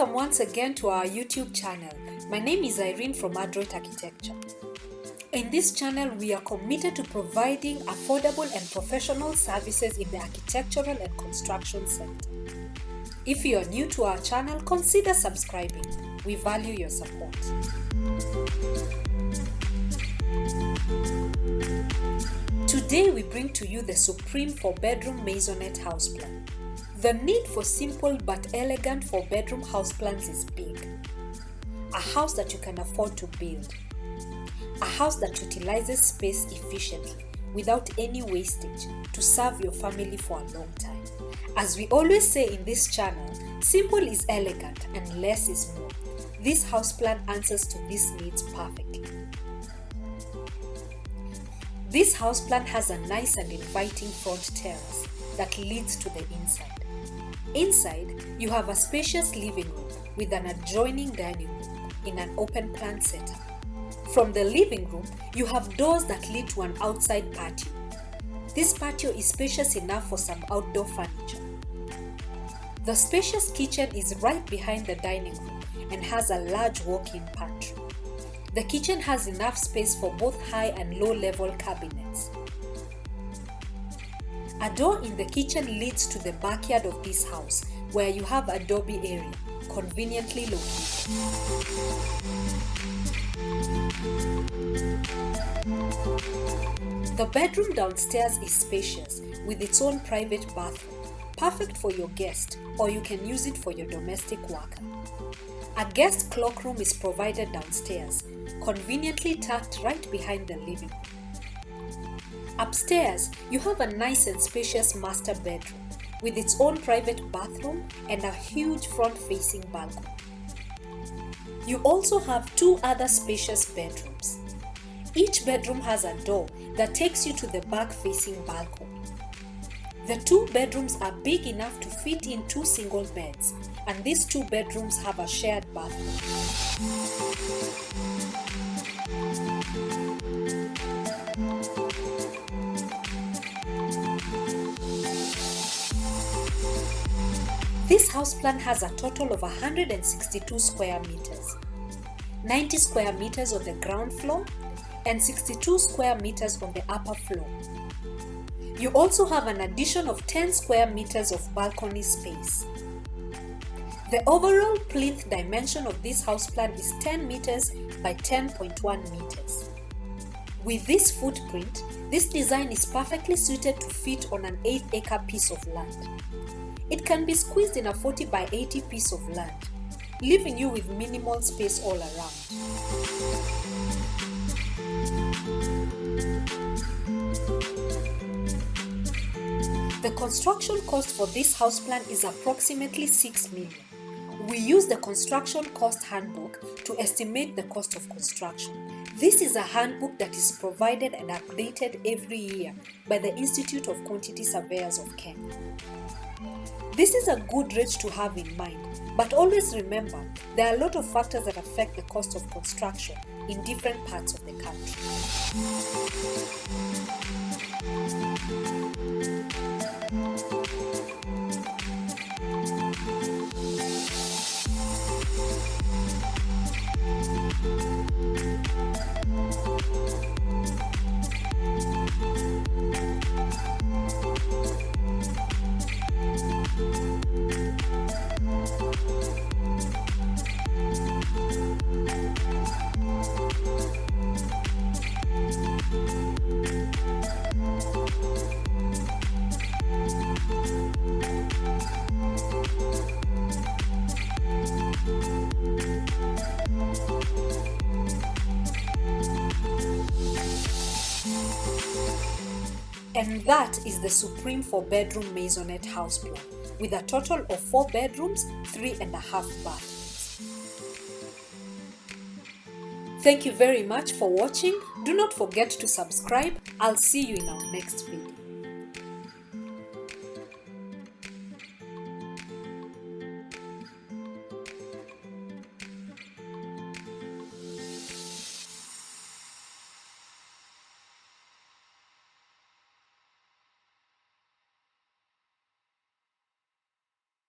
Welcome once again to our YouTube channel. My name is Irene from Adjoining Architecture. In this channel, we are committed to providing affordable and professional services in the architectural and construction sector. If you are new to our channel, consider subscribing. We value your support. Today, we bring to you the supreme 4-bedroom maisonette house plan. The need for simple but elegant 4-bedroom house plans is big. A house that you can afford to build. A house that utilizes space efficiently without any wastage to serve your family for a long time. As we always say in this channel, simple is elegant and less is more. This house plan answers to these needs perfectly. This house plan has a nice and inviting front terrace that leads to the inside. Inside, you have a spacious living room with an adjoining dining room in an open plan setup. From the living room, you have doors that lead to an outside patio. This patio is spacious enough for some outdoor furniture. The spacious kitchen is right behind the dining room and has a large walk-in pantry. The kitchen has enough space for both high and low-level cabinets. A door in the kitchen leads to the backyard of this house, where you have a Dhobi area, conveniently located. The bedroom downstairs is spacious, with its own private bathroom, perfect for your guest, or you can use it for your domestic worker. A guest cloakroom is provided downstairs, conveniently tucked right behind the living room. Upstairs, you have a nice and spacious master bedroom with its own private bathroom and a huge front-facing balcony. You also have 2 other spacious bedrooms. Each bedroom has a door that takes you to the back-facing balcony. The 2 bedrooms are big enough to fit in 2 single beds, and these 2 bedrooms have a shared bathroom. This house plan has a total of 162 square meters, 90 square meters on the ground floor and 62 square meters on the upper floor. You also have an addition of 10 square meters of balcony space. The overall plinth dimension of this house plan is 10 meters by 10.1 meters. With this footprint, this design is perfectly suited to fit on an 8-acre piece of land. It can be squeezed in a 40 by 80 piece of land, leaving you with minimal space all around. The construction cost for this house plan is approximately 6 million. We use the construction cost handbook to estimate the cost of construction. This is a handbook that is provided and updated every year by the Institute of Quantity Surveyors of Kenya. This is a good rate to have in mind, but always remember, there are a lot of factors that affect the cost of construction in different parts of the country. And that is the supreme 4-bedroom maisonette house plan, with a total of 4 bedrooms, 3.5 bathrooms. Thank you very much for watching. Do not forget to subscribe. I'll see you in our next video.